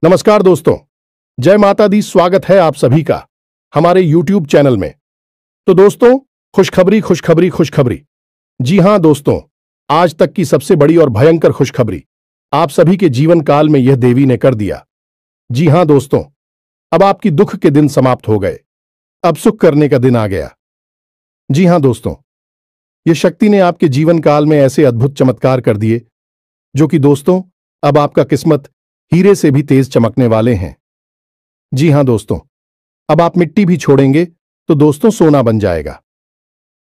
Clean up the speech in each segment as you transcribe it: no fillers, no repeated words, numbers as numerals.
नमस्कार दोस्तों। जय माता दी। स्वागत है आप सभी का हमारे YouTube चैनल में। तो दोस्तों, खुशखबरी खुशखबरी खुशखबरी। जी हां दोस्तों, आज तक की सबसे बड़ी और भयंकर खुशखबरी आप सभी के जीवन काल में यह देवी ने कर दिया। जी हां दोस्तों, अब आपकी दुख के दिन समाप्त हो गए। अब सुख करने का दिन आ गया। जी हां दोस्तों, यह शक्ति ने आपके जीवन काल में ऐसे अद्भुत चमत्कार कर दिए जो कि दोस्तों अब आपका किस्मत हीरे से भी तेज चमकने वाले हैं। जी हां दोस्तों, अब आप मिट्टी भी छोड़ेंगे तो दोस्तों सोना बन जाएगा।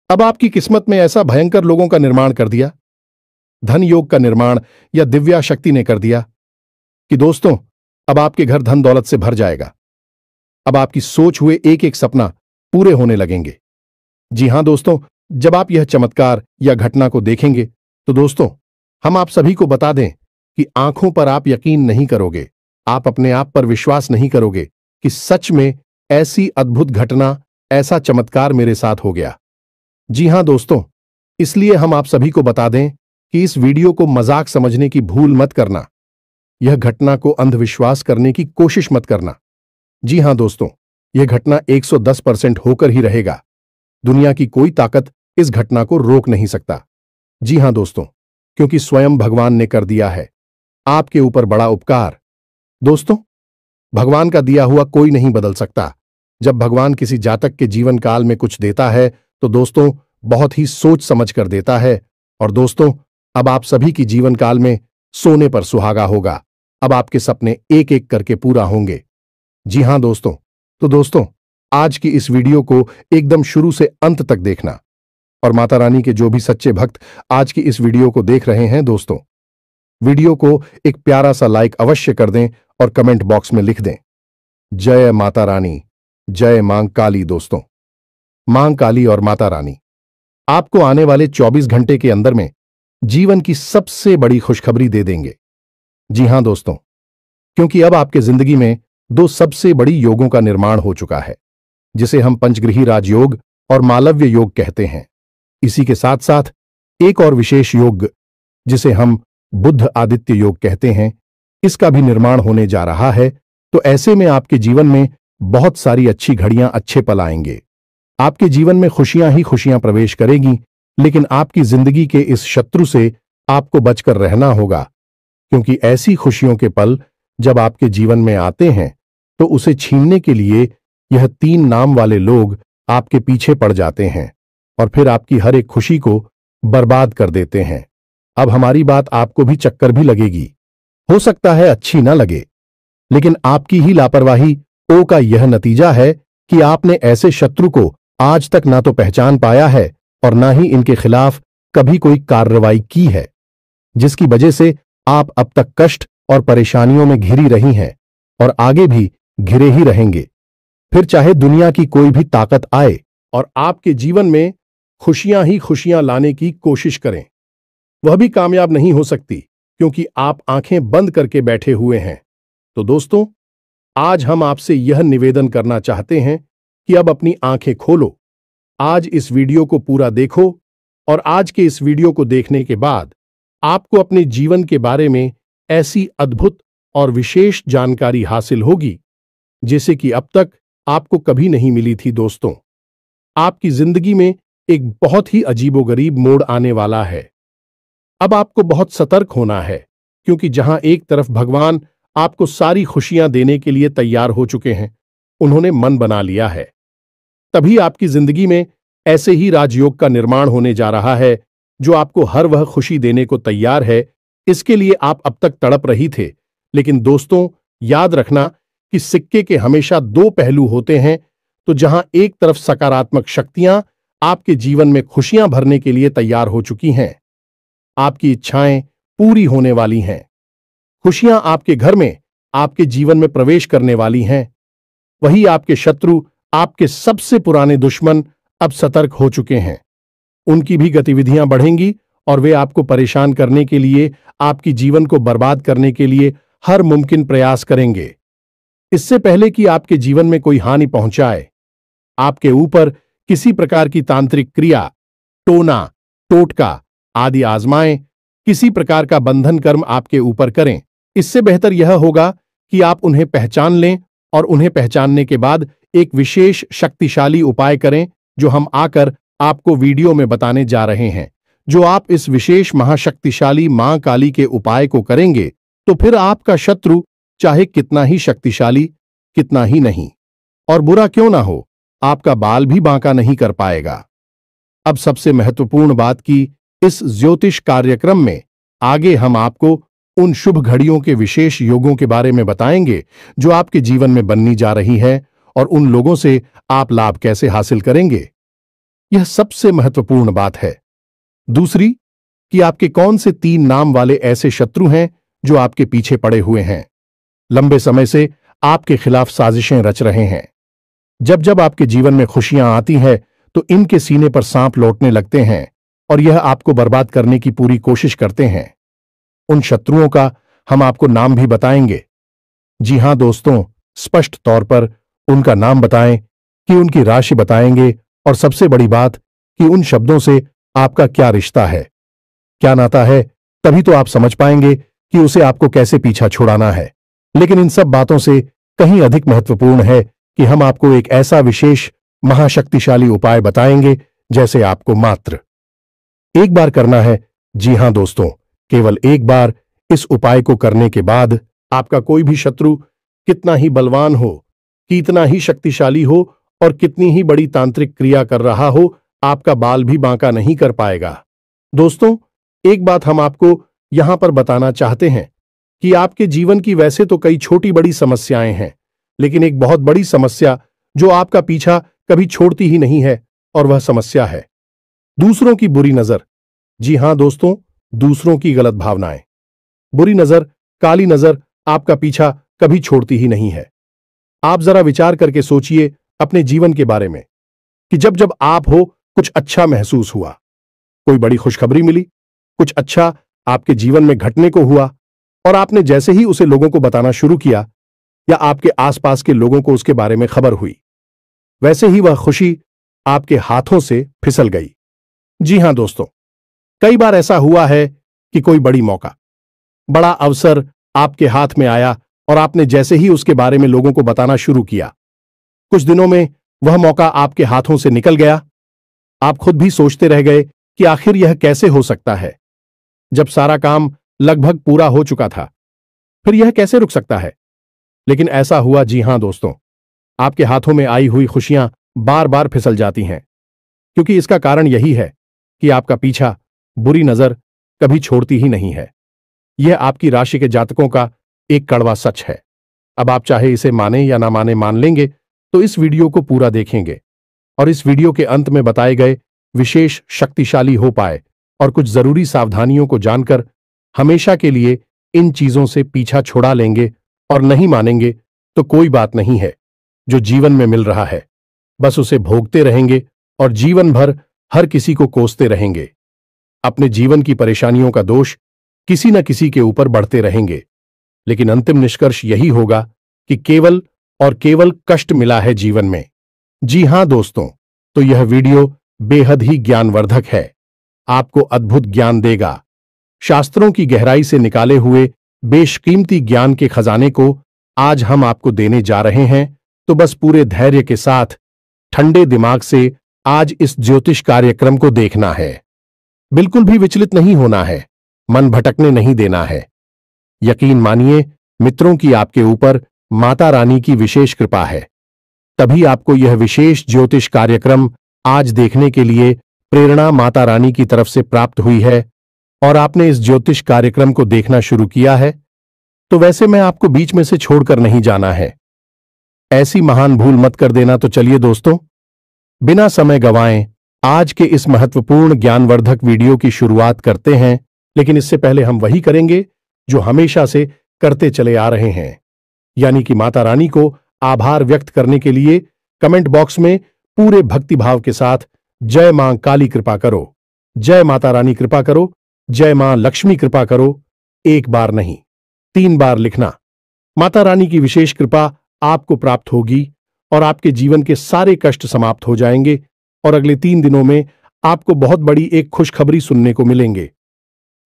अब आपकी किस्मत में ऐसा भयंकर लोगों का निर्माण कर दिया, धन योग का निर्माण या दिव्या शक्ति ने कर दिया कि दोस्तों अब आपके घर धन दौलत से भर जाएगा। अब आपकी सोच हुए एक एक सपना पूरे होने लगेंगे। जी हां दोस्तों, जब आप यह चमत्कार या घटना को देखेंगे तो दोस्तों हम आप सभी को बता दें कि आंखों पर आप यकीन नहीं करोगे, आप अपने आप पर विश्वास नहीं करोगे कि सच में ऐसी अद्भुत घटना, ऐसा चमत्कार मेरे साथ हो गया। जी हां दोस्तों, इसलिए हम आप सभी को बता दें कि इस वीडियो को मजाक समझने की भूल मत करना, यह घटना को अंधविश्वास करने की कोशिश मत करना। जी हां दोस्तों, यह घटना 110% होकर ही रहेगा। दुनिया की कोई ताकत इस घटना को रोक नहीं सकता। जी हां दोस्तों, क्योंकि स्वयं भगवान ने कर दिया है आपके ऊपर बड़ा उपकार। दोस्तों, भगवान का दिया हुआ कोई नहीं बदल सकता। जब भगवान किसी जातक के जीवन काल में कुछ देता है तो दोस्तों बहुत ही सोच समझ कर देता है। और दोस्तों अब आप सभी की जीवन काल में सोने पर सुहागा होगा। अब आपके सपने एक एक करके पूरा होंगे। जी हां दोस्तों, तो दोस्तों आज की इस वीडियो को एकदम शुरू से अंत तक देखना। और माता रानी के जो भी सच्चे भक्त आज की इस वीडियो को देख रहे हैं दोस्तों, वीडियो को एक प्यारा सा लाइक अवश्य कर दें और कमेंट बॉक्स में लिख दें, जय माता रानी, जय मां काली। दोस्तों, मां काली और माता रानी आपको आने वाले 24 घंटे के अंदर में जीवन की सबसे बड़ी खुशखबरी दे देंगे। जी हां दोस्तों, क्योंकि अब आपके जिंदगी में दो सबसे बड़ी योगों का निर्माण हो चुका है, जिसे हम पंचग्रही राजयोग और मालव्य योग कहते हैं। इसी के साथ साथ एक और विशेष योग जिसे हम बुध आदित्य योग कहते हैं, इसका भी निर्माण होने जा रहा है। तो ऐसे में आपके जीवन में बहुत सारी अच्छी घड़ियां, अच्छे पल आएंगे। आपके जीवन में खुशियां ही खुशियां प्रवेश करेंगी, लेकिन आपकी जिंदगी के इस शत्रु से आपको बचकर रहना होगा, क्योंकि ऐसी खुशियों के पल जब आपके जीवन में आते हैं तो उसे छीनने के लिए यह 3 नाम वाले लोग आपके पीछे पड़ जाते हैं और फिर आपकी हर एक खुशी को बर्बाद कर देते हैं। अब हमारी बात आपको भी चक्कर भी लगेगी, हो सकता है अच्छी ना लगे, लेकिन आपकी ही लापरवाही ओ का यह नतीजा है कि आपने ऐसे शत्रु को आज तक ना तो पहचान पाया है और ना ही इनके खिलाफ कभी कोई कार्रवाई की है, जिसकी वजह से आप अब तक कष्ट और परेशानियों में घिरी रही हैं और आगे भी घिरे ही रहेंगे। फिर चाहे दुनिया की कोई भी ताकत आए और आपके जीवन में खुशियां ही खुशियां लाने की कोशिश करें, वह भी कामयाब नहीं हो सकती, क्योंकि आप आंखें बंद करके बैठे हुए हैं। तो दोस्तों आज हम आपसे यह निवेदन करना चाहते हैं कि अब अपनी आंखें खोलो, आज इस वीडियो को पूरा देखो और आज के इस वीडियो को देखने के बाद आपको अपने जीवन के बारे में ऐसी अद्भुत और विशेष जानकारी हासिल होगी जैसे कि अब तक आपको कभी नहीं मिली थी। दोस्तों, आपकी जिंदगी में एक बहुत ही अजीबोगरीब मोड़ आने वाला है। अब आपको बहुत सतर्क होना है, क्योंकि जहां एक तरफ भगवान आपको सारी खुशियां देने के लिए तैयार हो चुके हैं, उन्होंने मन बना लिया है, तभी आपकी जिंदगी में ऐसे ही राजयोग का निर्माण होने जा रहा है जो आपको हर वह खुशी देने को तैयार है। इसके लिए आप अब तक तड़प रही थे, लेकिन दोस्तों याद रखना कि सिक्के के हमेशा 2 पहलू होते हैं। तो जहां एक तरफ सकारात्मक शक्तियां आपके जीवन में खुशियां भरने के लिए तैयार हो चुकी हैं, आपकी इच्छाएं पूरी होने वाली हैं, खुशियां आपके घर में, आपके जीवन में प्रवेश करने वाली हैं, वही आपके शत्रु, आपके सबसे पुराने दुश्मन अब सतर्क हो चुके हैं। उनकी भी गतिविधियां बढ़ेंगी और वे आपको परेशान करने के लिए, आपकी जीवन को बर्बाद करने के लिए हर मुमकिन प्रयास करेंगे। इससे पहले कि आपके जीवन में कोई हानि पहुंचाए, आपके ऊपर किसी प्रकार की तांत्रिक क्रिया, टोना, टोटका आदि आजमाएं, किसी प्रकार का बंधन कर्म आपके ऊपर करें, इससे बेहतर यह होगा कि आप उन्हें पहचान लें और उन्हें पहचानने के बाद एक विशेष शक्तिशाली उपाय करें जो हम आकर आपको वीडियो में बताने जा रहे हैं। जो आप इस विशेष महाशक्तिशाली मां काली के उपाय को करेंगे तो फिर आपका शत्रु चाहे कितना ही शक्तिशाली, कितना ही नहीं, और बुरा क्यों ना हो, आपका बाल भी बांका नहीं कर पाएगा। अब सबसे महत्वपूर्ण बात की इस ज्योतिष कार्यक्रम में आगे हम आपको उन शुभ घड़ियों के विशेष योगों के बारे में बताएंगे जो आपके जीवन में बननी जा रही है और उन लोगों से आप लाभ कैसे हासिल करेंगे। यह सबसे महत्वपूर्ण बात है। दूसरी कि आपके कौन से 3 नाम वाले ऐसे शत्रु हैं जो आपके पीछे पड़े हुए हैं, लंबे समय से आपके खिलाफ साजिशें रच रहे हैं। जब जब आपके जीवन में खुशियां आती हैं तो इनके सीने पर सांप लौटने लगते हैं और यह आपको बर्बाद करने की पूरी कोशिश करते हैं। उन शत्रुओं का हम आपको नाम भी बताएंगे। जी हां दोस्तों, स्पष्ट तौर पर उनका नाम बताएं, कि उनकी राशि बताएंगे और सबसे बड़ी बात कि उन शब्दों से आपका क्या रिश्ता है, क्या नाता है, तभी तो आप समझ पाएंगे कि उसे आपको कैसे पीछा छुड़ाना है। लेकिन इन सब बातों से कहीं अधिक महत्वपूर्ण है कि हम आपको एक ऐसा विशेष महाशक्तिशाली उपाय बताएंगे जैसे आपको मात्र एक बार करना है। जी हां दोस्तों, केवल एक बार इस उपाय को करने के बाद आपका कोई भी शत्रु कितना ही बलवान हो, कितना ही शक्तिशाली हो और कितनी ही बड़ी तांत्रिक क्रिया कर रहा हो, आपका बाल भी बांका नहीं कर पाएगा। दोस्तों, एक बात हम आपको यहां पर बताना चाहते हैं कि आपके जीवन की वैसे तो कई छोटी बड़ी समस्याएं हैं, लेकिन एक बहुत बड़ी समस्या जो आपका पीछा कभी छोड़ती ही नहीं है, और वह समस्या है दूसरों की बुरी नजर। जी हां दोस्तों, दूसरों की गलत भावनाएं, बुरी नजर, काली नजर आपका पीछा कभी छोड़ती ही नहीं है। आप जरा विचार करके सोचिए अपने जीवन के बारे में कि जब जब आप हो कुछ अच्छा महसूस हुआ, कोई बड़ी खुशखबरी मिली, कुछ अच्छा आपके जीवन में घटने को हुआ और आपने जैसे ही उसे लोगों को बताना शुरू किया या आपके आसपास के लोगों को उसके बारे में खबर हुई, वैसे ही वह खुशी आपके हाथों से फिसल गई। जी हां दोस्तों, कई बार ऐसा हुआ है कि कोई बड़ी मौका, बड़ा अवसर आपके हाथ में आया और आपने जैसे ही उसके बारे में लोगों को बताना शुरू किया, कुछ दिनों में वह मौका आपके हाथों से निकल गया। आप खुद भी सोचते रह गए कि आखिर यह कैसे हो सकता है, जब सारा काम लगभग पूरा हो चुका था, फिर यह कैसे रुक सकता है। लेकिन ऐसा हुआ। जी हां दोस्तों, आपके हाथों में आई हुई खुशियां बार बार फिसल जाती हैं, क्योंकि इसका कारण यही है कि आपका पीछा बुरी नजर कभी छोड़ती ही नहीं है। यह आपकी राशि के जातकों का एक कड़वा सच है। अब आप चाहे इसे माने या ना माने, मान लेंगे तो इस वीडियो को पूरा देखेंगे और इस वीडियो के अंत में बताए गए विशेष शक्तिशाली हो पाए और कुछ जरूरी सावधानियों को जानकर हमेशा के लिए इन चीजों से पीछा छुड़ा लेंगे। और नहीं मानेंगे तो कोई बात नहीं है, जो जीवन में मिल रहा है बस उसे भोगते रहेंगे और जीवन भर हर किसी को कोसते रहेंगे। अपने जीवन की परेशानियों का दोष किसी न किसी के ऊपर बढ़ते रहेंगे, लेकिन अंतिम निष्कर्ष यही होगा कि केवल और केवल कष्ट मिला है जीवन में। जी हां दोस्तों, तो यह वीडियो बेहद ही ज्ञानवर्धक है, आपको अद्भुत ज्ञान देगा। शास्त्रों की गहराई से निकाले हुए बेशकीमती ज्ञान के खजाने को आज हम आपको देने जा रहे हैं। तो बस पूरे धैर्य के साथ ठंडे दिमाग से आज इस ज्योतिष कार्यक्रम को देखना है। बिल्कुल भी विचलित नहीं होना है, मन भटकने नहीं देना है। यकीन मानिए मित्रों की आपके ऊपर माता रानी की विशेष कृपा है, तभी आपको यह विशेष ज्योतिष कार्यक्रम आज देखने के लिए प्रेरणा माता रानी की तरफ से प्राप्त हुई है और आपने इस ज्योतिष कार्यक्रम को देखना शुरू किया है। तो वैसे मैं आपको बीच में से छोड़कर नहीं जाना है, ऐसी महान भूल मत कर देना। तो चलिए दोस्तों, बिना समय गंवाएं आज के इस महत्वपूर्ण ज्ञानवर्धक वीडियो की शुरुआत करते हैं। लेकिन इससे पहले हम वही करेंगे जो हमेशा से करते चले आ रहे हैं, यानी कि माता रानी को आभार व्यक्त करने के लिए कमेंट बॉक्स में पूरे भक्तिभाव के साथ जय मां काली कृपा करो, जय माता रानी कृपा करो, जय मां लक्ष्मी कृपा करो, एक बार नहीं 3 बार लिखना। माता रानी की विशेष कृपा आपको प्राप्त होगी और आपके जीवन के सारे कष्ट समाप्त हो जाएंगे और अगले 3 दिनों में आपको बहुत बड़ी एक खुशखबरी सुनने को मिलेंगे।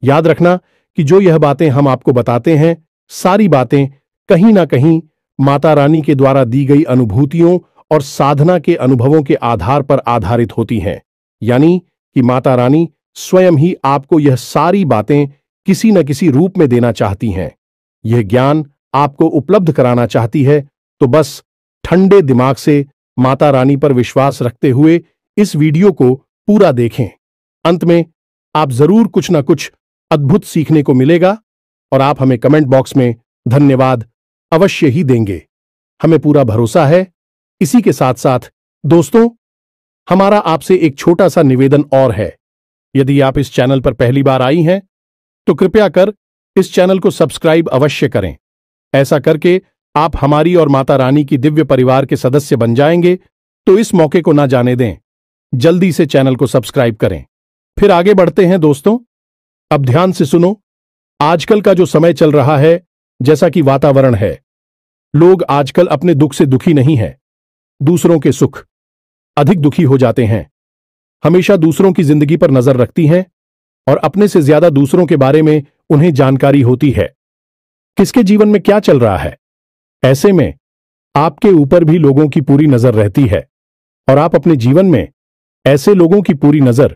याद रखना कि जो यह बातें हम आपको बताते हैं, सारी बातें कहीं ना कहीं माता रानी के द्वारा दी गई अनुभूतियों और साधना के अनुभवों के आधार पर आधारित होती हैं। यानी कि माता रानी स्वयं ही आपको यह सारी बातें किसी न किसी रूप में देना चाहती हैं। यह ज्ञान आपको उपलब्ध कराना चाहती है। तो बस ठंडे दिमाग से माता रानी पर विश्वास रखते हुए इस वीडियो को पूरा देखें। अंत में आप जरूर कुछ ना कुछ अद्भुत सीखने को मिलेगा और आप हमें कमेंट बॉक्स में धन्यवाद अवश्य ही देंगे। हमें पूरा भरोसा है। इसी के साथ साथ दोस्तों, हमारा आपसे एक छोटा सा निवेदन और है। यदि आप इस चैनल पर पहली बार आई हैं तो कृपया कर इस चैनल को सब्सक्राइब अवश्य करें। ऐसा करके आप हमारी और माता रानी की दिव्य परिवार के सदस्य बन जाएंगे। तो इस मौके को ना जाने दें, जल्दी से चैनल को सब्सक्राइब करें। फिर आगे बढ़ते हैं दोस्तों। अब ध्यान से सुनो। आजकल का जो समय चल रहा है, जैसा कि वातावरण है, लोग आजकल अपने दुख से दुखी नहीं हैं, दूसरों के सुख अधिक दुखी हो जाते हैं। हमेशा दूसरों की जिंदगी पर नजर रखती हैं और अपने से ज्यादा दूसरों के बारे में उन्हें जानकारी होती है, किसके जीवन में क्या चल रहा है। ऐसे में आपके ऊपर भी लोगों की पूरी नजर रहती है और आप अपने जीवन में ऐसे लोगों की पूरी नजर,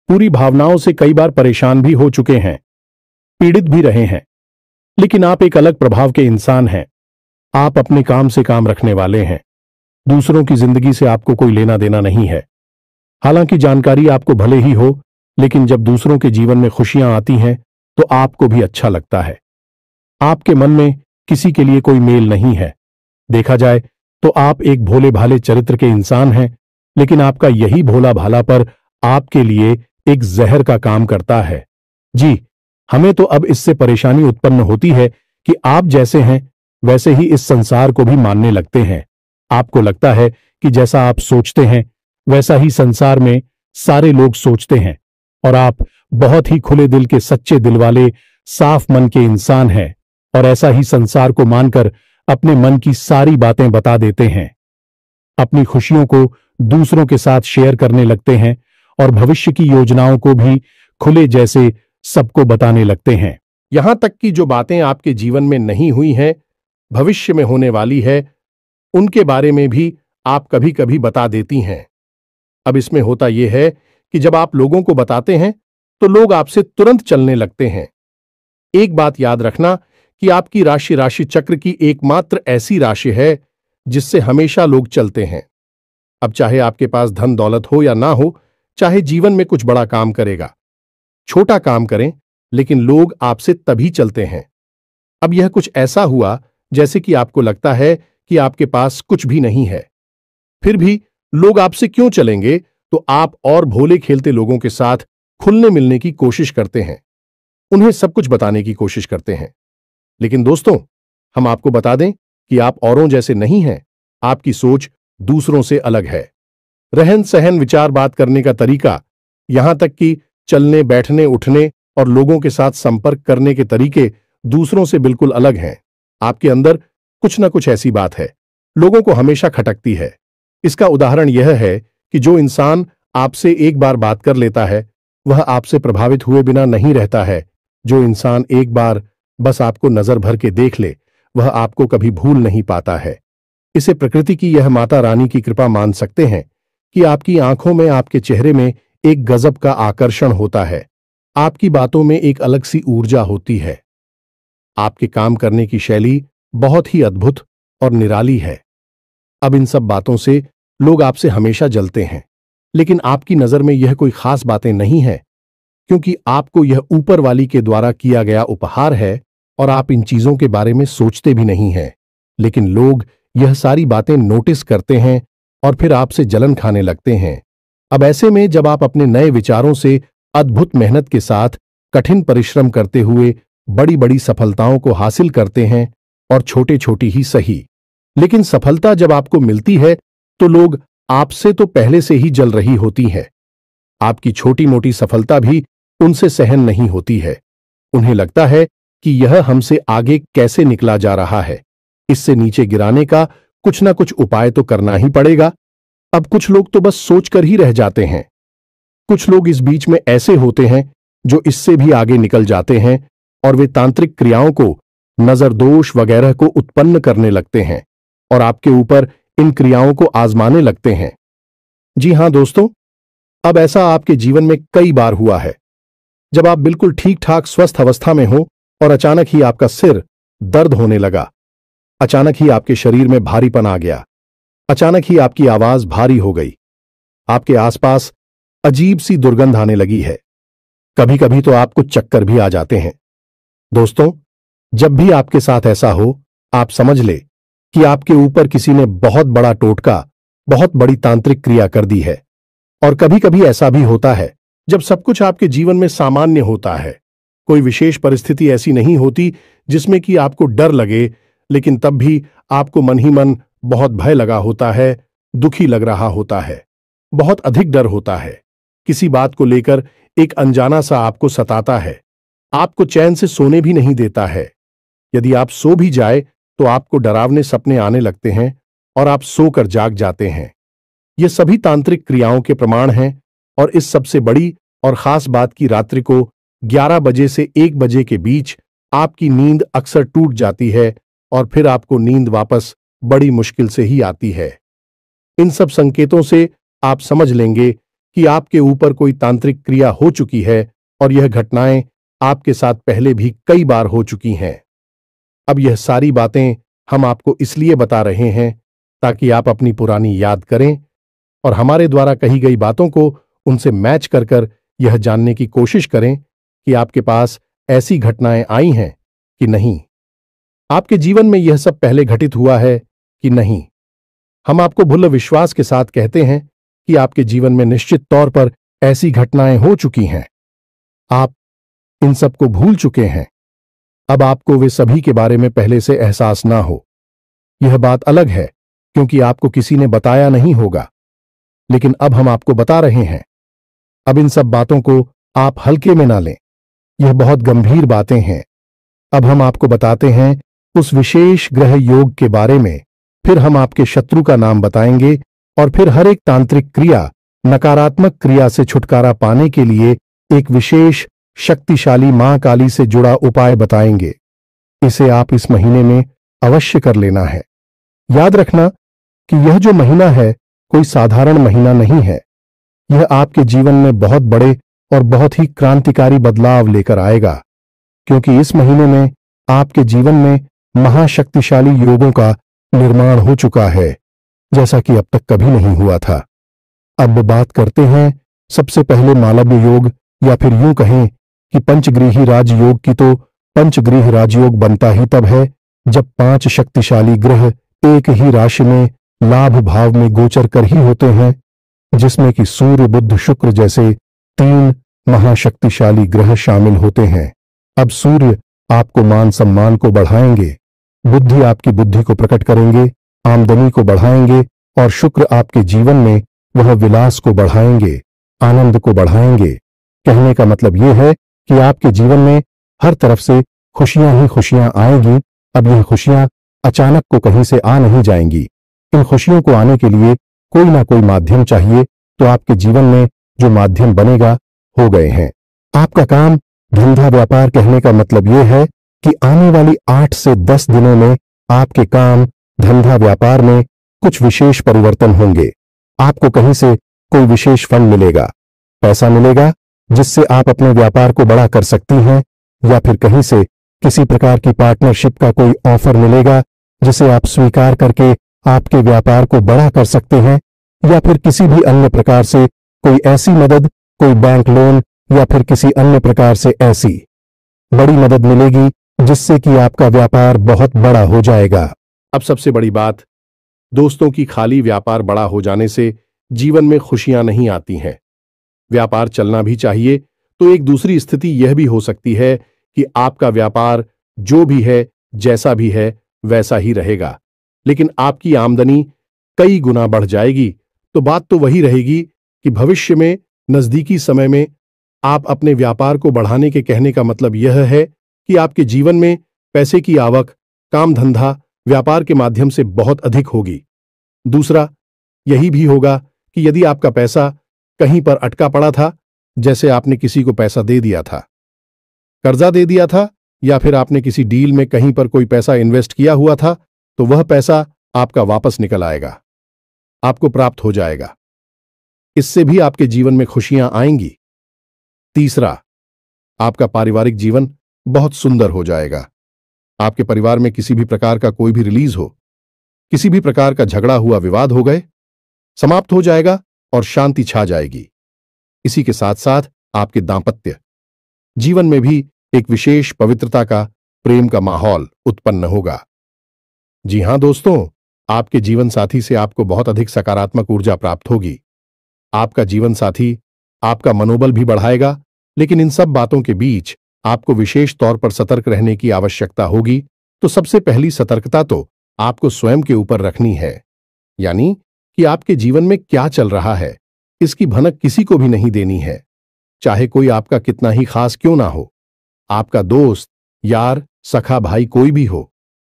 पूरी भावनाओं से कई बार परेशान भी हो चुके हैं, पीड़ित भी रहे हैं। लेकिन आप एक अलग प्रभाव के इंसान हैं। आप अपने काम से काम रखने वाले हैं। दूसरों की जिंदगी से आपको कोई लेना देना नहीं है। हालांकि जानकारी आपको भले ही हो, लेकिन जब दूसरों के जीवन में खुशियां आती हैं तो आपको भी अच्छा लगता है। आपके मन में किसी के लिए कोई मेल नहीं है। देखा जाए तो आप एक भोले भाले चरित्र के इंसान हैं, लेकिन आपका यही भोला भाला पर आपके लिए एक जहर का काम करता है। जी, हमें तो अब इससे परेशानी उत्पन्न होती है कि आप जैसे हैं वैसे ही इस संसार को भी मानने लगते हैं। आपको लगता है कि जैसा आप सोचते हैं वैसा ही संसार में सारे लोग सोचते हैं और आप बहुत ही खुले दिल के सच्चे दिल वाले साफ मन के इंसान हैं और ऐसा ही संसार को मानकर अपने मन की सारी बातें बता देते हैं। अपनी खुशियों को दूसरों के साथ शेयर करने लगते हैं और भविष्य की योजनाओं को भी खुले जैसे सबको बताने लगते हैं। यहां तक कि जो बातें आपके जीवन में नहीं हुई हैं, भविष्य में होने वाली है, उनके बारे में भी आप कभी कभी बता देती हैं। अब इसमें होता यह है कि जब आप लोगों को बताते हैं तो लोग आपसे तुरंत चलने लगते हैं। एक बात याद रखना कि आपकी राशि चक्र की एकमात्र ऐसी राशि है जिससे हमेशा लोग चलते हैं। अब चाहे आपके पास धन दौलत हो या ना हो, चाहे जीवन में कुछ बड़ा काम करेगा, छोटा काम करें, लेकिन लोग आपसे तभी चलते हैं। अब यह कुछ ऐसा हुआ जैसे कि आपको लगता है कि आपके पास कुछ भी नहीं है, फिर भी लोग आपसे क्यों चलेंगे? तो आप और भोले खेलते लोगों के साथ खुलने मिलने की कोशिश करते हैं, उन्हें सब कुछ बताने की कोशिश करते हैं। लेकिन दोस्तों, हम आपको बता दें कि आप औरों जैसे नहीं हैं। आपकी सोच दूसरों से अलग है। रहन सहन, विचार, बात करने का तरीका, यहां तक कि चलने बैठने उठने और लोगों के साथ संपर्क करने के तरीके दूसरों से बिल्कुल अलग हैं। आपके अंदर कुछ ना कुछ ऐसी बात है, लोगों को हमेशा खटकती है। इसका उदाहरण यह है कि जो इंसान आपसे एक बार बात कर लेता है वह आपसे प्रभावित हुए बिना नहीं रहता है। जो इंसान एक बार बस आपको नजर भर के देख ले वह आपको कभी भूल नहीं पाता है। इसे प्रकृति की यह माता रानी की कृपा मान सकते हैं कि आपकी आंखों में, आपके चेहरे में एक गजब का आकर्षण होता है। आपकी बातों में एक अलग सी ऊर्जा होती है। आपके काम करने की शैली बहुत ही अद्भुत और निराली है। अब इन सब बातों से लोग आपसे हमेशा जलते हैं, लेकिन आपकी नजर में यह कोई खास बातें नहीं है, क्योंकि आपको यह ऊपर वाली के द्वारा किया गया उपहार है और आप इन चीजों के बारे में सोचते भी नहीं हैं। लेकिन लोग यह सारी बातें नोटिस करते हैं और फिर आपसे जलन खाने लगते हैं। अब ऐसे में जब आप अपने नए विचारों से अद्भुत मेहनत के साथ कठिन परिश्रम करते हुए बड़ी बड़ी सफलताओं को हासिल करते हैं, और छोटे छोटी ही सही, लेकिन सफलता जब आपको मिलती है तो लोग आपसे तो पहले से ही जल रही होती है। आपकी छोटी मोटी सफलता भी उनसे सहन नहीं होती है। उन्हें लगता है कि यह हमसे आगे कैसे निकला जा रहा है, इससे नीचे गिराने का कुछ ना कुछ उपाय तो करना ही पड़ेगा। अब कुछ लोग तो बस सोचकर ही रह जाते हैं। कुछ लोग इस बीच में ऐसे होते हैं जो इससे भी आगे निकल जाते हैं और वे तांत्रिक क्रियाओं को नजर दोष वगैरह को उत्पन्न करने लगते हैं और आपके ऊपर इन क्रियाओं को आजमाने लगते हैं। जी हां दोस्तों, अब ऐसा आपके जीवन में कई बार हुआ है, जब आप बिल्कुल ठीक ठाक स्वस्थ अवस्था में हो और अचानक ही आपका सिर दर्द होने लगा, अचानक ही आपके शरीर में भारीपन आ गया, अचानक ही आपकी आवाज भारी हो गई, आपके आसपास अजीब सी दुर्गंध आने लगी है, कभी कभी तो आपको चक्कर भी आ जाते हैं। दोस्तों, जब भी आपके साथ ऐसा हो, आप समझ ले कि आपके ऊपर किसी ने बहुत बड़ा टोटका, बहुत बड़ी तांत्रिक क्रिया कर दी है। और कभी कभी ऐसा भी होता है जब सब कुछ आपके जीवन में सामान्य होता है, कोई विशेष परिस्थिति ऐसी नहीं होती जिसमें कि आपको डर लगे, लेकिन तब भी आपको मन ही मन बहुत भय लगा होता है, दुखी लग रहा होता है, बहुत अधिक डर होता है, किसी बात को लेकर एक अनजाना सा आपको सताता है, आपको चैन से सोने भी नहीं देता है। यदि आप सो भी जाए तो आपको डरावने सपने आने लगते हैं और आप सोकर जाग जाते हैं। ये सभी तांत्रिक क्रियाओं के प्रमाण हैं। और इस सबसे बड़ी और खास बात की रात्रि को 11 बजे से 1 बजे के बीच आपकी नींद अक्सर टूट जाती है और फिर आपको नींद वापस बड़ी मुश्किल से ही आती है। इन सब संकेतों से आप समझ लेंगे कि आपके ऊपर कोई तांत्रिक क्रिया हो चुकी है और यह घटनाएं आपके साथ पहले भी कई बार हो चुकी हैं। अब यह सारी बातें हम आपको इसलिए बता रहे हैं ताकि आप अपनी पुरानी याद करें और हमारे द्वारा कही गई बातों को उनसे मैच कर कर यह जानने की कोशिश करें कि आपके पास ऐसी घटनाएं आई हैं कि नहीं, आपके जीवन में यह सब पहले घटित हुआ है कि नहीं। हम आपको भुल्ल विश्वास के साथ कहते हैं कि आपके जीवन में निश्चित तौर पर ऐसी घटनाएं हो चुकी हैं। आप इन सब को भूल चुके हैं। अब आपको वे सभी के बारे में पहले से एहसास ना हो, यह बात अलग है क्योंकि आपको किसी ने बताया नहीं होगा, लेकिन अब हम आपको बता रहे हैं। अब इन सब बातों को आप हल्के में ना लें, यह बहुत गंभीर बातें हैं। अब हम आपको बताते हैं उस विशेष ग्रह योग के बारे में, फिर हम आपके शत्रु का नाम बताएंगे और फिर हर एक तांत्रिक क्रिया, नकारात्मक क्रिया से छुटकारा पाने के लिए एक विशेष शक्तिशाली मां काली से जुड़ा उपाय बताएंगे। इसे आप इस महीने में अवश्य कर लेना है। याद रखना कि यह जो महीना है कोई साधारण महीना नहीं है। यह आपके जीवन में बहुत बड़े और बहुत ही क्रांतिकारी बदलाव लेकर आएगा, क्योंकि इस महीने में आपके जीवन में महाशक्तिशाली योगों का निर्माण हो चुका है, जैसा कि अब तक कभी नहीं हुआ था। अब बात करते हैं सबसे पहले मालव्य योग, या फिर यूं कहें कि पंचग्रीही राजयोग की। तो पंचग्रीह राजयोग बनता ही तब है जब 5 शक्तिशाली ग्रह एक ही राशि में लाभ भाव में गोचर कर ही होते हैं, जिसमें कि सूर्य, बुध, शुक्र जैसे 3 महाशक्तिशाली ग्रह शामिल होते हैं। अब सूर्य आपको मान सम्मान को बढ़ाएंगे, बुद्धि आपकी बुद्धि को प्रकट करेंगे, आमदनी को बढ़ाएंगे, और शुक्र आपके जीवन में वह विलास को बढ़ाएंगे, आनंद को बढ़ाएंगे। कहने का मतलब यह है कि आपके जीवन में हर तरफ से खुशियां ही खुशियां आएंगी। अब यह खुशियां अचानक को कहीं से आ नहीं जाएंगी। इन खुशियों को आने के लिए कोई ना कोई माध्यम चाहिए, तो आपके जीवन में जो माध्यम बनेगा हो गए हैं। आपका काम, धंधा, व्यापार, कहने का मतलब यह है कि आने वाली 8 से 10 दिनों में आपके काम, धंधा, व्यापार में कुछ विशेष परिवर्तन होंगे। आपको कहीं से कोई विशेष फंड मिलेगा, पैसा मिलेगा, जिससे आप अपने व्यापार को बड़ा कर सकती हैं, या फिर कहीं से किसी प्रकार की पार्टनरशिप का कोई ऑफर मिलेगा जिसे आप स्वीकार करके आपके व्यापार को बड़ा कर सकते हैं, या फिर किसी भी अन्य प्रकार से कोई ऐसी मदद, कोई बैंक लोन या फिर किसी अन्य प्रकार से ऐसी बड़ी मदद मिलेगी जिससे कि आपका व्यापार बहुत बड़ा हो जाएगा। अब सबसे बड़ी बात दोस्तों की, खाली व्यापार बड़ा हो जाने से जीवन में खुशियां नहीं आती हैं। व्यापार चलना भी चाहिए, तो एक दूसरी स्थिति यह भी हो सकती है कि आपका व्यापार जो भी है, जैसा भी है, वैसा ही रहेगा, लेकिन आपकी आमदनी कई गुना बढ़ जाएगी। तो बात तो वही रहेगी कि भविष्य में, नजदीकी समय में आप अपने व्यापार को बढ़ाने के कहने का मतलब यह है कि आपके जीवन में पैसे की आवक, काम धंधा, व्यापार के माध्यम से बहुत अधिक होगी। दूसरा यही भी होगा कि यदि आपका पैसा कहीं पर अटका पड़ा था, जैसे आपने किसी को पैसा दे दिया था, कर्जा दे दिया था, या फिर आपने किसी डील में कहीं पर कोई पैसा इन्वेस्ट किया हुआ था तो वह पैसा आपका वापस निकल आएगा, आपको प्राप्त हो जाएगा। इससे भी आपके जीवन में खुशियां आएंगी। तीसरा, आपका पारिवारिक जीवन बहुत सुंदर हो जाएगा। आपके परिवार में किसी भी प्रकार का कोई भी रिलीज हो, किसी भी प्रकार का झगड़ा हुआ विवाद हो गए, समाप्त हो जाएगा और शांति छा जाएगी। इसी के साथ साथ आपके दांपत्य जीवन में भी एक विशेष पवित्रता का, प्रेम का माहौल उत्पन्न होगा। जी हां दोस्तों, आपके जीवन साथी से आपको बहुत अधिक सकारात्मक ऊर्जा प्राप्त होगी। आपका जीवन साथी आपका मनोबल भी बढ़ाएगा, लेकिन इन सब बातों के बीच आपको विशेष तौर पर सतर्क रहने की आवश्यकता होगी। तो सबसे पहली सतर्कता तो आपको स्वयं के ऊपर रखनी है, यानी कि आपके जीवन में क्या चल रहा है इसकी भनक किसी को भी नहीं देनी है, चाहे कोई आपका कितना ही खास क्यों ना हो। आपका दोस्त, यार, सखा, भाई कोई भी हो,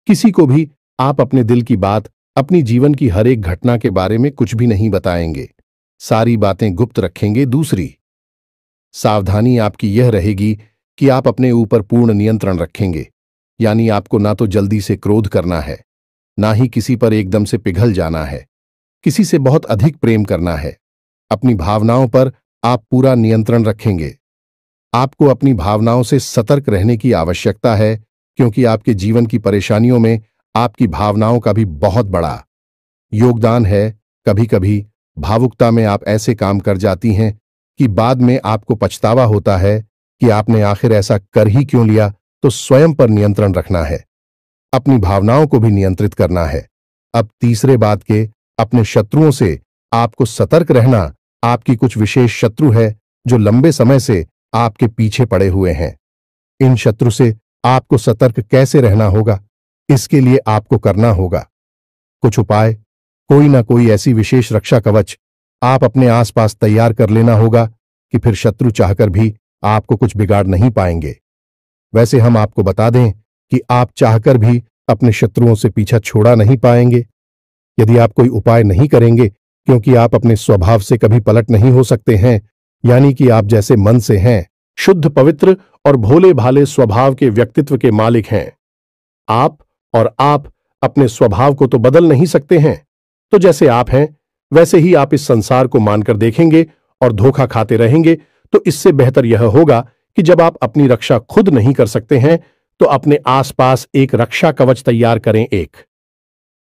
किसी को भी आप अपने दिल की बात, अपनी जीवन की हर एक घटना के बारे में कुछ भी नहीं बताएंगे, सारी बातें गुप्त रखेंगे। दूसरी सावधानी आपकी यह रहेगी कि आप अपने ऊपर पूर्ण नियंत्रण रखेंगे, यानी आपको ना तो जल्दी से क्रोध करना है, ना ही किसी पर एकदम से पिघल जाना है, किसी से बहुत अधिक प्रेम करना है। अपनी भावनाओं पर आप पूरा नियंत्रण रखेंगे। आपको अपनी भावनाओं से सतर्क रहने की आवश्यकता है, क्योंकि आपके जीवन की परेशानियों में आपकी भावनाओं का भी बहुत बड़ा योगदान है। कभी कभी भावुकता में आप ऐसे काम कर जाती हैं कि बाद में आपको पछतावा होता है कि आपने आखिर ऐसा कर ही क्यों लिया। तो स्वयं पर नियंत्रण रखना है, अपनी भावनाओं को भी नियंत्रित करना है। अब तीसरे बात के, अपने शत्रुओं से आपको सतर्क रहना। आपकी कुछ विशेष शत्रु है जो लंबे समय से आपके पीछे पड़े हुए हैं। इन शत्रु से आपको सतर्क कैसे रहना होगा, इसके लिए आपको करना होगा कुछ उपाय। कोई ना कोई ऐसी विशेष रक्षा कवच आप अपने आसपास तैयार कर लेना होगा कि फिर शत्रु चाहकर भी आपको कुछ बिगाड़ नहीं पाएंगे। वैसे हम आपको बता दें कि आप चाहकर भी अपने शत्रुओं से पीछा छोड़ा नहीं पाएंगे यदि आप कोई उपाय नहीं करेंगे, क्योंकि आप अपने स्वभाव से कभी पलट नहीं हो सकते हैं, यानी कि आप जैसे मन से हैं, शुद्ध, पवित्र और भोले भाले स्वभाव के व्यक्तित्व के मालिक हैं आप अपने स्वभाव को तो बदल नहीं सकते हैं। तो जैसे आप हैं वैसे ही आप इस संसार को मानकर देखेंगे और धोखा खाते रहेंगे। तो इससे बेहतर यह होगा कि जब आप अपनी रक्षा खुद नहीं कर सकते हैं तो अपने आसपास एक रक्षा कवच तैयार करें, एक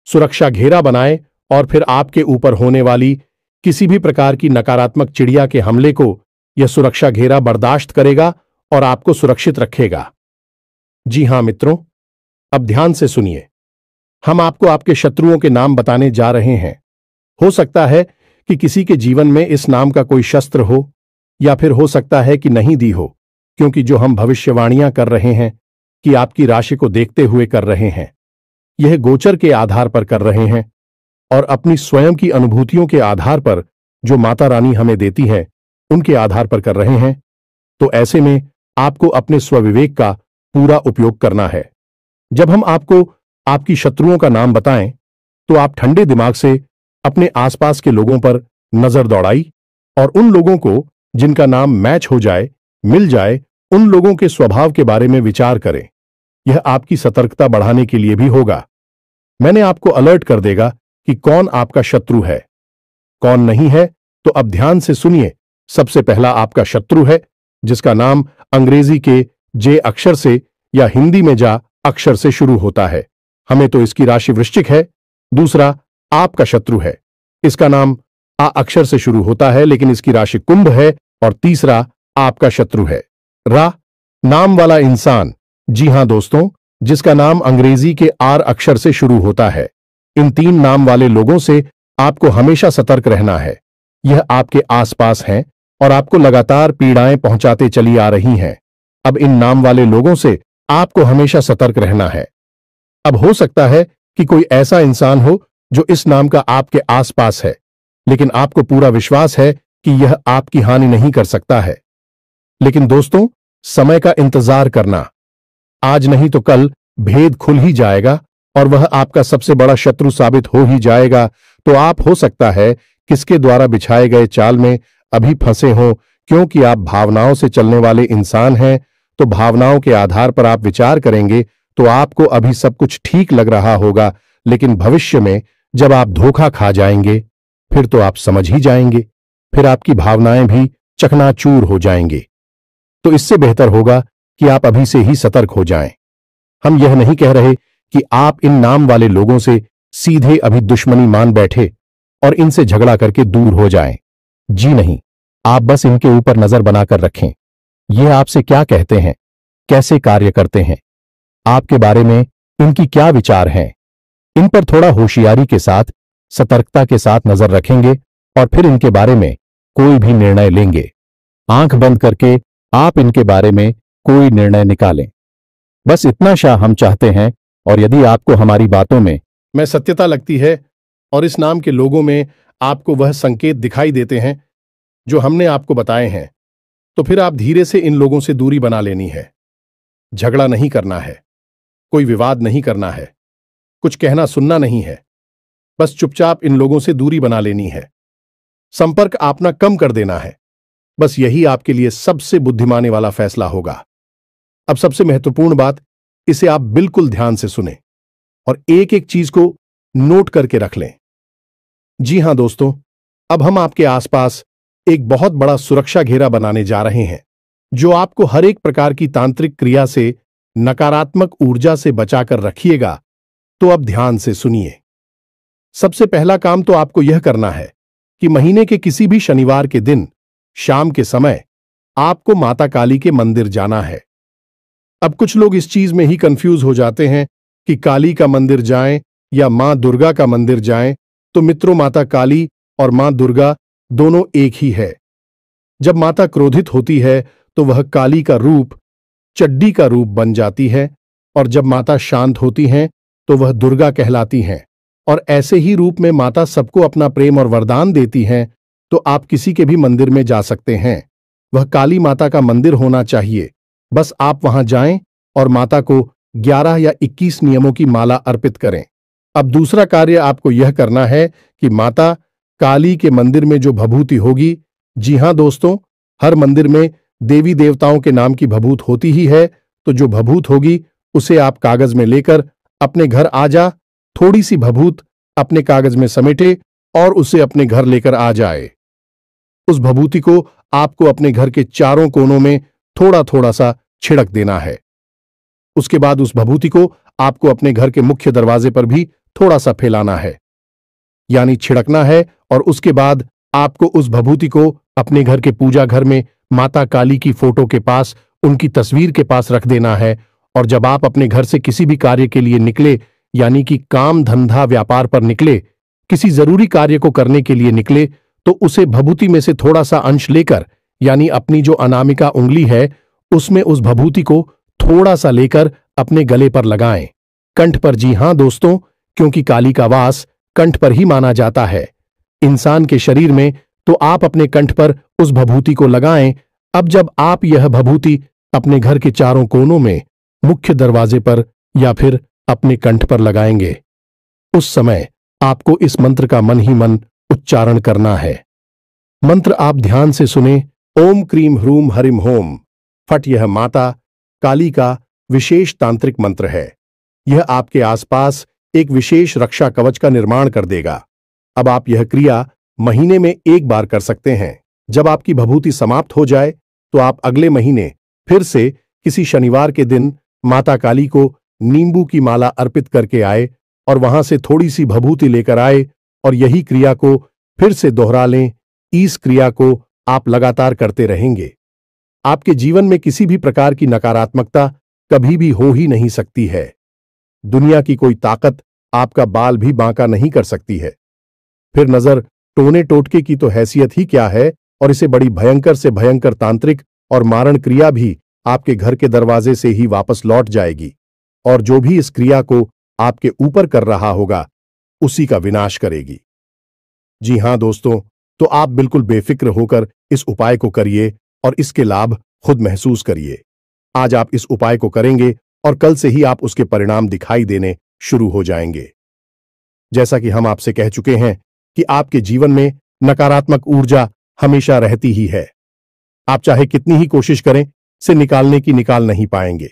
सुरक्षा घेरा बनाएं और फिर आपके ऊपर होने वाली किसी भी प्रकार की नकारात्मक चिड़िया के हमले को यह सुरक्षा घेरा बर्दाश्त करेगा और आपको सुरक्षित रखेगा। जी हां मित्रों, अब ध्यान से सुनिए। हम आपको आपके शत्रुओं के नाम बताने जा रहे हैं। हो सकता है कि किसी के जीवन में इस नाम का कोई शस्त्र हो, या फिर हो सकता है कि नहीं दी हो, क्योंकि जो हम भविष्यवाणियां कर रहे हैं कि आपकी राशि को देखते हुए कर रहे हैं, यह गोचर के आधार पर कर रहे हैं और अपनी स्वयं की अनुभूतियों के आधार पर जो माता रानी हमें देती है उनके आधार पर कर रहे हैं। तो ऐसे में आपको अपने स्वविवेक का पूरा उपयोग करना है। जब हम आपको आपकी शत्रुओं का नाम बताएं तो आप ठंडे दिमाग से अपने आसपास के लोगों पर नजर दौड़ाई और उन लोगों को जिनका नाम मैच हो जाए, मिल जाए, उन लोगों के स्वभाव के बारे में विचार करें। यह आपकी सतर्कता बढ़ाने के लिए भी होगा। मैंने आपको अलर्ट कर देगा कि कौन आपका शत्रु है, कौन नहीं है। तो अब ध्यान से सुनिए। सबसे पहला आपका शत्रु है जिसका नाम अंग्रेजी के जे अक्षर से या हिंदी में जा अक्षर से शुरू होता है। हमें तो इसकी राशि वृश्चिक है। दूसरा आपका शत्रु है, इसका नाम आ अक्षर से शुरू होता है लेकिन इसकी राशि कुंभ है। और तीसरा आपका शत्रु है रा नाम वाला इंसान। जी हां दोस्तों, जिसका नाम अंग्रेजी के आर अक्षर से शुरू होता है। इन तीन नाम वाले लोगों से आपको हमेशा सतर्क रहना है। यह आपके आसपास हैं और आपको लगातार पीड़ाएं पहुंचाते चली आ रही हैं। अब इन नाम वाले लोगों से आपको हमेशा सतर्क रहना है। अब हो सकता है कि कोई ऐसा इंसान हो जो इस नाम का आपके आसपास है, लेकिन आपको पूरा विश्वास है कि यह आपकी हानि नहीं कर सकता है। लेकिन दोस्तों, समय का इंतजार करना, आज नहीं तो कल भेद खुल ही जाएगा और वह आपका सबसे बड़ा शत्रु साबित हो ही जाएगा। तो आप हो सकता है किसके द्वारा बिछाए गए चाल में अभी फंसे हों, क्योंकि आप भावनाओं से चलने वाले इंसान हैं। तो भावनाओं के आधार पर आप विचार करेंगे तो आपको अभी सब कुछ ठीक लग रहा होगा, लेकिन भविष्य में जब आप धोखा खा जाएंगे फिर तो आप समझ ही जाएंगे, फिर आपकी भावनाएं भी चकनाचूर हो जाएंगे। तो इससे बेहतर होगा कि आप अभी से ही सतर्क हो जाएं। हम यह नहीं कह रहे कि आप इन नाम वाले लोगों से सीधे अभी दुश्मनी मान बैठे और इनसे झगड़ा करके दूर हो जाएं। जी नहीं, आप बस इनके ऊपर नजर बनाकर रखें। ये आपसे क्या कहते हैं, कैसे कार्य करते हैं, आपके बारे में इनकी क्या विचार हैं, इन पर थोड़ा होशियारी के साथ, सतर्कता के साथ नजर रखेंगे और फिर इनके बारे में कोई भी निर्णय लेंगे। आंख बंद करके आप इनके बारे में कोई निर्णय निकालें। बस इतना सा हम चाहते हैं, और यदि आपको हमारी बातों में सत्यता लगती है और इस नाम के लोगों में आपको वह संकेत दिखाई देते हैं जो हमने आपको बताए हैं, तो फिर आप धीरे से इन लोगों से दूरी बना लेनी है। झगड़ा नहीं करना है, कोई विवाद नहीं करना है, कुछ कहना सुनना नहीं है, बस चुपचाप इन लोगों से दूरी बना लेनी है। संपर्क अपना कम कर देना है। बस यही आपके लिए सबसे बुद्धिमानी वाला फैसला होगा। अब सबसे महत्वपूर्ण बात, इसे आप बिल्कुल ध्यान से सुनें और एक एक चीज को नोट करके रख लें। जी हां दोस्तों, अब हम आपके आसपास एक बहुत बड़ा सुरक्षा घेरा बनाने जा रहे हैं, जो आपको हर एक प्रकार की तांत्रिक क्रिया से, नकारात्मक ऊर्जा से बचाकर रखिएगा। तो अब ध्यान से सुनिए। सबसे पहला काम तो आपको यह करना है कि महीने के किसी भी शनिवार के दिन शाम के समय आपको माता काली के मंदिर जाना है। अब कुछ लोग इस चीज में ही कंफ्यूज हो जाते हैं कि काली का मंदिर जाएं या मां दुर्गा का मंदिर जाएं। तो मित्रों, माता काली और मां दुर्गा दोनों एक ही है। जब माता क्रोधित होती है तो वह काली का रूप, चड्डी का रूप बन जाती है, और जब माता शांत होती हैं तो वह दुर्गा कहलाती हैं। और ऐसे ही रूप में माता सबको अपना प्रेम और वरदान देती हैं। तो आप किसी के भी मंदिर में जा सकते हैं, वह काली माता का मंदिर होना चाहिए। बस आप वहां जाएं और माता को 11 या 21 नियमों की माला अर्पित करें। अब दूसरा कार्य आपको यह करना है कि माता काली के मंदिर में जो भभूति होगी, जी हां दोस्तों, हर मंदिर में देवी देवताओं के नाम की भभूत होती ही है, तो जो भभूत होगी उसे आप कागज में लेकर अपने घर आ जा, थोड़ी सी भभूत अपने कागज में समेटे और उसे अपने घर लेकर आ जाए। उस भभूति को आपको अपने घर के चारों कोनों में थोड़ा थोड़ा सा छिड़क देना है। उसके बाद उस भभूति को आपको अपने घर के मुख्य दरवाजे पर भी थोड़ा सा फैलाना है, यानी छिड़कना है। और उसके बाद आपको उस भभूति को अपने घर के पूजा घर में माता काली की फोटो के पास, उनकी तस्वीर के पास रख देना है। और जब आप अपने घर से किसी भी कार्य के लिए निकले, यानी कि काम धंधा व्यापार पर निकले, किसी जरूरी कार्य को करने के लिए निकले, तो उसे भभूति में से थोड़ा सा अंश लेकर, यानी अपनी जो अनामिका उंगली है उसमें उस भभूति को थोड़ा सा लेकर अपने गले पर लगाएं, कंठ पर। जी हां दोस्तों, क्योंकि काली का वास कंठ पर ही माना जाता है इंसान के शरीर में, तो आप अपने कंठ पर उस भभूति को लगाएं। अब जब आप यह भभूति अपने घर के चारों कोनों में, मुख्य दरवाजे पर या फिर अपने कंठ पर लगाएंगे, उस समय आपको इस मंत्र का मन ही मन उच्चारण करना है। मंत्र आप ध्यान से सुने। ओम क्रीम ह्रूम हरिम होम फट। यह माता काली का विशेष तांत्रिक मंत्र है। यह आपके आसपास एक विशेष रक्षा कवच का निर्माण कर देगा। अब आप यह क्रिया महीने में एक बार कर सकते हैं। जब आपकी भभूति समाप्त हो जाए तो आप अगले महीने फिर से किसी शनिवार के दिन माता काली को नींबू की माला अर्पित करके आए और वहां से थोड़ी सी भभूति लेकर आए और यही क्रिया को फिर से दोहरा लें। इस क्रिया को आप लगातार करते रहेंगे। आपके जीवन में किसी भी प्रकार की नकारात्मकता कभी भी हो ही नहीं सकती है। दुनिया की कोई ताकत आपका बाल भी बांका नहीं कर सकती है। फिर नजर टोने टोटके की तो हैसियत ही क्या है, और इसे बड़ी भयंकर से भयंकर तांत्रिक और मारण क्रिया भी आपके घर के दरवाजे से ही वापस लौट जाएगी, और जो भी इस क्रिया को आपके ऊपर कर रहा होगा उसी का विनाश करेगी। जी हां दोस्तों, तो आप बिल्कुल बेफिक्र होकर इस उपाय को करिए और इसके लाभ खुद महसूस करिए। आज आप इस उपाय को करेंगे और कल से ही आप उसके परिणाम दिखाई देने शुरू हो जाएंगे। जैसा कि हम आपसे कह चुके हैं कि आपके जीवन में नकारात्मक ऊर्जा हमेशा रहती ही है। आप चाहे कितनी ही कोशिश करें, से निकालने की निकाल नहीं पाएंगे।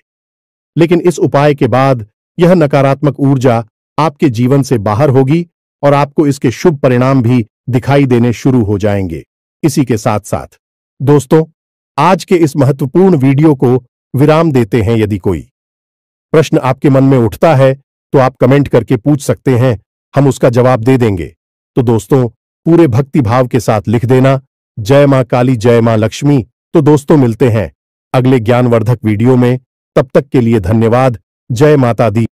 लेकिन इस उपाय के बाद यह नकारात्मक ऊर्जा आपके जीवन से बाहर होगी और आपको इसके शुभ परिणाम भी दिखाई देने शुरू हो जाएंगे। इसी के साथ साथ दोस्तों, आज के इस महत्वपूर्ण वीडियो को विराम देते हैं। यदि कोई प्रश्न आपके मन में उठता है तो आप कमेंट करके पूछ सकते हैं, हम उसका जवाब दे देंगे। तो दोस्तों, पूरे भक्ति भाव के साथ लिख देना, जय मां काली, जय मां लक्ष्मी। तो दोस्तों, मिलते हैं अगले ज्ञानवर्धक वीडियो में। तब तक के लिए धन्यवाद। जय माता दी।